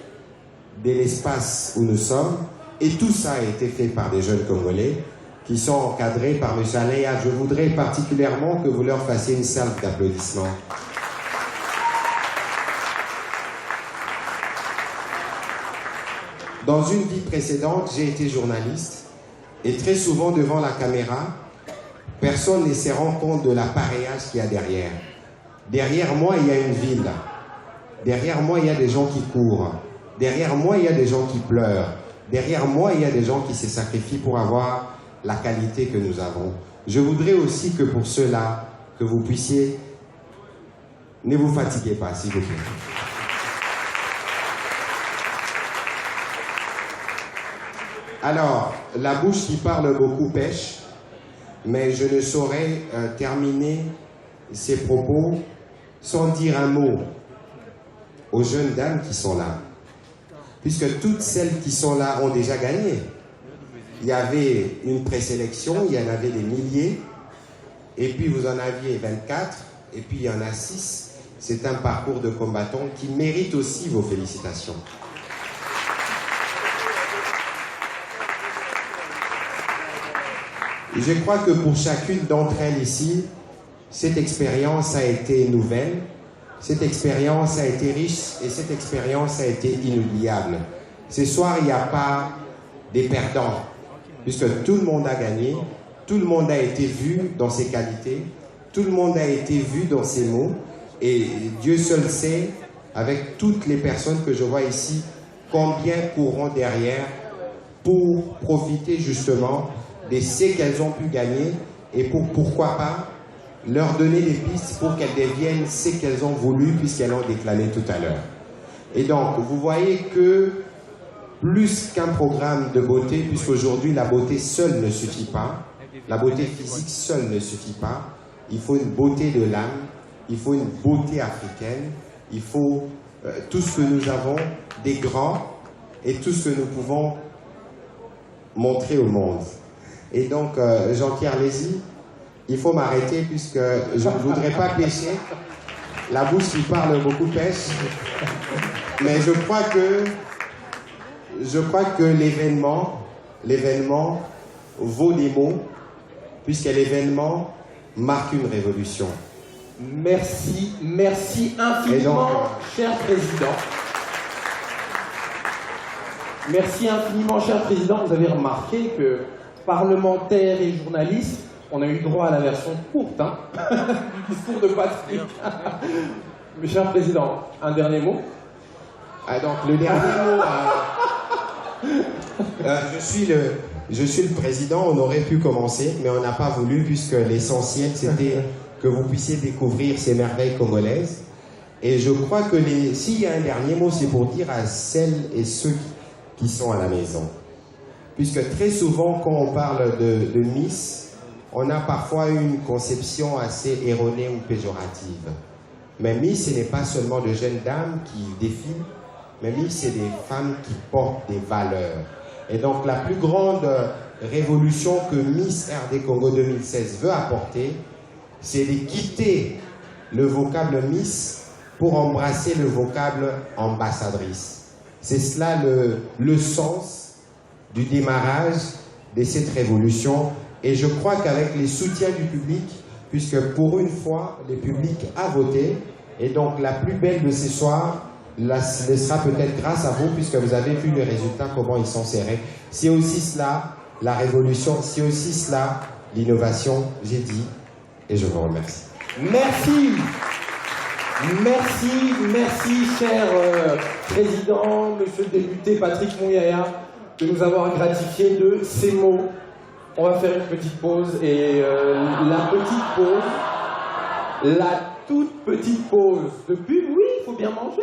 de l'espace où nous sommes. Et tout ça a été fait par des jeunes Congolais qui sont encadrés par M. Aléa. Je voudrais particulièrement que vous leur fassiez une salve d'applaudissements. Dans une vie précédente, j'ai été journaliste et très souvent devant la caméra, personne ne se rend compte de l'appareillage qu'il y a derrière. Derrière moi, il y a une ville. Derrière moi, il y a des gens qui courent. Derrière moi, il y a des gens qui pleurent. Derrière moi, il y a des gens qui se sacrifient pour avoir la qualité que nous avons. Je voudrais aussi que pour cela, que vous puissiez... Ne vous fatiguez pas, s'il vous plaît. Alors, la bouche qui parle beaucoup pêche, mais je ne saurais terminer ces propos sans dire un mot aux jeunes dames qui sont là. Puisque toutes celles qui sont là ont déjà gagné. Il y avait une présélection, il y en avait des milliers, et puis vous en aviez 24, et puis il y en a 6. C'est un parcours de combattants qui mérite aussi vos félicitations. Je crois que pour chacune d'entre elles ici, cette expérience a été nouvelle, cette expérience a été riche et cette expérience a été inoubliable. Ce soir, il n'y a pas des perdants, puisque tout le monde a gagné, tout le monde a été vu dans ses qualités, tout le monde a été vu dans ses mots, et Dieu seul sait, avec toutes les personnes que je vois ici, combien courront derrière pour profiter justement de ce qu'elles ont pu gagner et pourquoi pas leur donner des pistes pour qu'elles deviennent ce qu'elles ont voulu puisqu'elles l'ont déclaré tout à l'heure. Et donc, vous voyez que plus qu'un programme de beauté, puisqu'aujourd'hui la beauté seule ne suffit pas, la beauté physique seule ne suffit pas, il faut une beauté de l'âme, il faut une beauté africaine, il faut tout ce que nous avons des grands et tout ce que nous pouvons montrer au monde. Et donc, Jean-Pierre Lézy, il faut m'arrêter puisque je ne voudrais pas pêcher. La bouche qui parle beaucoup pêche. Mais je crois que l'événement vaut des mots, puisque l'événement marque une révolution. Merci, merci infiniment, cher président. Merci infiniment, cher président. Vous avez remarqué que parlementaires et journalistes, on a eu droit à la version courte, hein, du discours de Patrick. Mais cher président, un dernier mot. Donc le dernier mot, je suis le président, on aurait pu commencer, mais on n'a pas voulu puisque l'essentiel c'était que vous puissiez découvrir ces merveilles congolaises. Et je crois que s'il y a un dernier mot, c'est pour dire à celles et ceux qui sont à la maison. Puisque très souvent, quand on parle de Miss, on a parfois une conception assez erronée ou péjorative. Mais Miss, ce n'est pas seulement de jeunes dames qui défilent, mais Miss, c'est des femmes qui portent des valeurs. Et donc, la plus grande révolution que Miss RD Congo 2016 veut apporter, c'est de quitter le vocable Miss pour embrasser le vocable ambassadrice. C'est cela le sens du démarrage de cette révolution. Et je crois qu'avec les soutiens du public, puisque pour une fois, le public a voté, et donc la plus belle de ces soirs, ce sera peut-être grâce à vous, puisque vous avez vu les résultats, comment ils sont serrés. C'est aussi cela, la révolution, c'est aussi cela, l'innovation, j'ai dit, et je vous remercie. Merci. Merci, cher président, monsieur le député Patrick Mouyaya, de nous avoir gratifié de ces mots. On va faire une petite pause et la toute petite pause de pub, oui, il faut bien manger.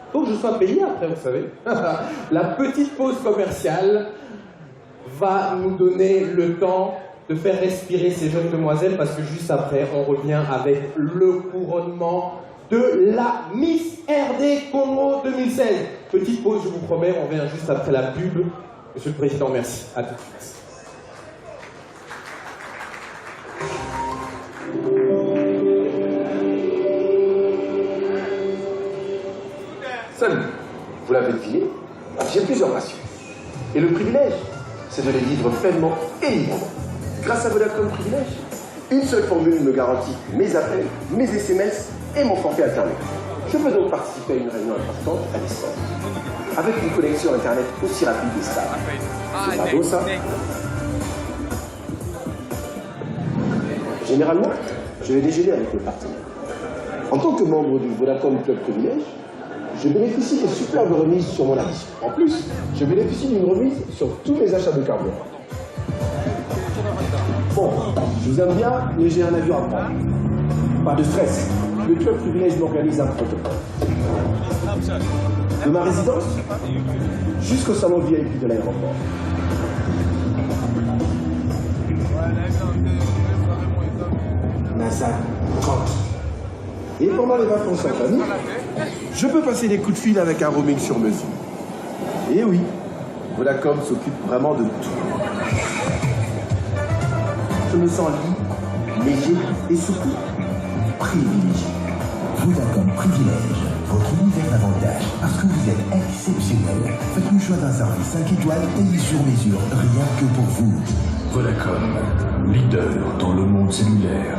Il faut que je sois payé après, vous savez. La petite pause commerciale va nous donner le temps de faire respirer ces jeunes demoiselles parce que juste après, on revient avec le couronnement de la Miss RD Congo 2016. Petite pause, je vous promets, on revient juste après la pub. Monsieur le Président, merci. À tout de suite. Salut, vous l'avez deviné, j'ai plusieurs passions. Et le privilège, c'est de les vivre pleinement et librement. Grâce à Vodacom Privilège, une seule formule me garantit mes appels, mes SMS et mon forfait Internet. Je peux donc participer à une réunion importante à distance, avec une connexion Internet aussi rapide et stable. C'est pas beau ça? Généralement, je vais déjeuner avec mes partenaires. En tant que membre du Vodacom Club Privilège, je bénéficie de superbes remises sur mon addition. En plus, je bénéficie d'une remise sur tous mes achats de carburant. Bon, je vous aime bien, mais j'ai un avion à prendre. Pas de stress, le club privilège m'organise un protocole. De ma résidence jusqu'au salon VIP de l'aéroport. NASA, tranquille. Et pendant les vacances en famille, je peux passer des coups de fil avec un roaming sur mesure. Et oui, Vodacom s'occupe vraiment de tout. Je me sens libre, léger et surtout privilégié. Vodacom Privilège, votre univers d'avantages. Parce que vous êtes exceptionnel. Faites le choix d'un service 5 étoiles payé sur mesure, rien que pour vous. Vodacom, leader dans le monde cellulaire.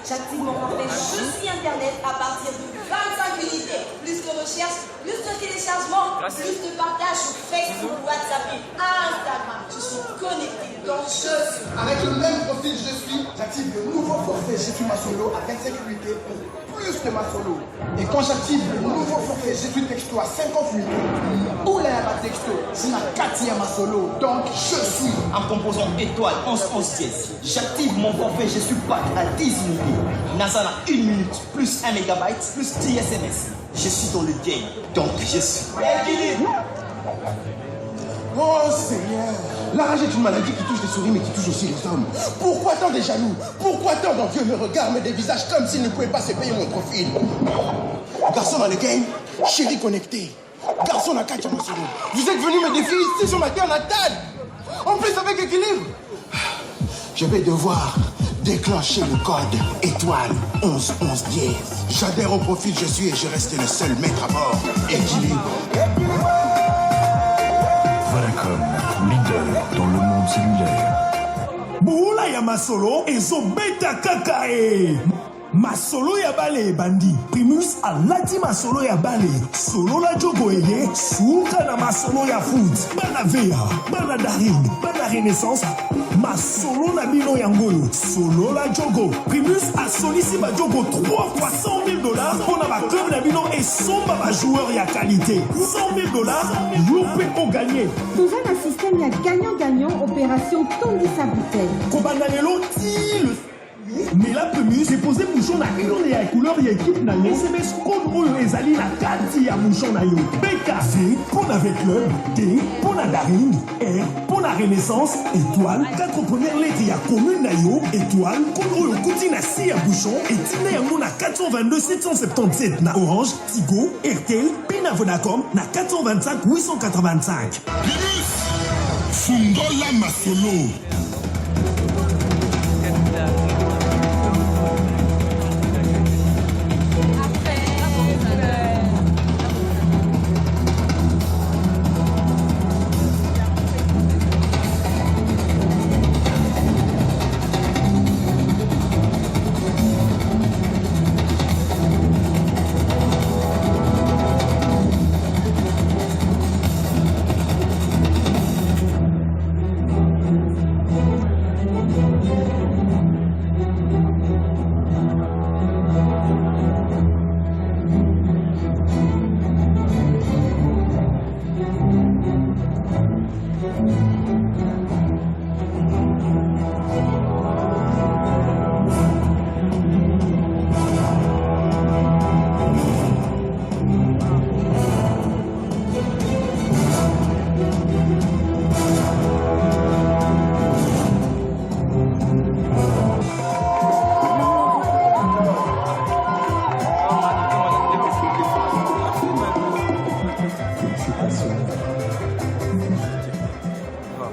J'active mon forfait Je suis Internet à partir de 25 unités. Plus de recherche, plus de téléchargement, plus de partage sur Facebook, WhatsApp et Instagram. Je suis connecté dans Je suis. Avec le même profil Je suis, j'active le nouveau forfait Je suis ma solo à 25 unités pour plus que ma solo. Et quand j'active le nouveau forfait Je suis texto à 50 unités, ou l'air à texto, c'est ma 4e à solo. Donc Je suis. En composant étoile 11 11 10, j'active mon forfait Je suis pack à 10 unités. Nasana 1 minute, plus 1 mégabyte, plus 10 SMS. Je suis dans le game, donc je suis. Équilibre. Oh Seigneur, la rage est une maladie qui touche les souris mais qui touche aussi les hommes. Pourquoi tant de jaloux? Pourquoi tant d'envieux me regardent mais des visages comme s'ils ne pouvaient pas se payer mon profil? Garçon dans le game, chérie connecté. Garçon à 4 solo. Vous êtes venu me défier ici sur ma terre natale. En plus avec équilibre. Je vais devoir Déclenchez le code étoile 1111 dièse. J'adhère au profil, je suis et je reste le seul maître à bord. Équilibre. Vodacom, leader dans le monde cellulaire. Boula ya masolo ezobeta kakae. Masolo ya bale bandi. Primus alati masolo ya bale. Solo la jogo eye. Suka na masolo ya foot. Bana vea, bana daring, bana renaissance. Masolo na bino yangoyo. Solo la jogo. Primus a sollicité ba jogo 3 fois $100,000 pour na club na bino et somba ba joueur ya qualité. $100,000, loupé au gagné. Nous avons un système ya gagnant-gagnant, opération Tondisa bouteille. Kobanganelo ti le mais la Primus déposé bouchon na une ya couleur ya équipe na yo SMS code oyo ezali na kati ya bouchon na yo BKC pour avec club D pour la Daring R pour la Renaissance étoile 4 premières lettres ya commune na yo étoile code oyo kuti na si ya bouchon et tina yango na 422 777 na Orange Tigo Airtel puis na Vodacom na 425 885 Primus Fungola Masolo.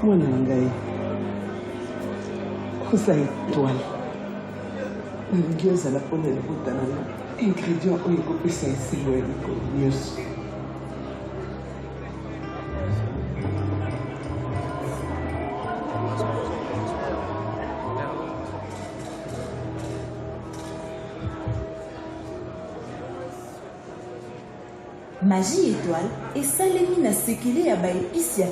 mwana na ngai koza étoile nalingi ozala mpona libota na yo ingrédient oyo ekopesa esengo ya likolo nyonso. Magie étoile esalemi na sekele ya baepisi ya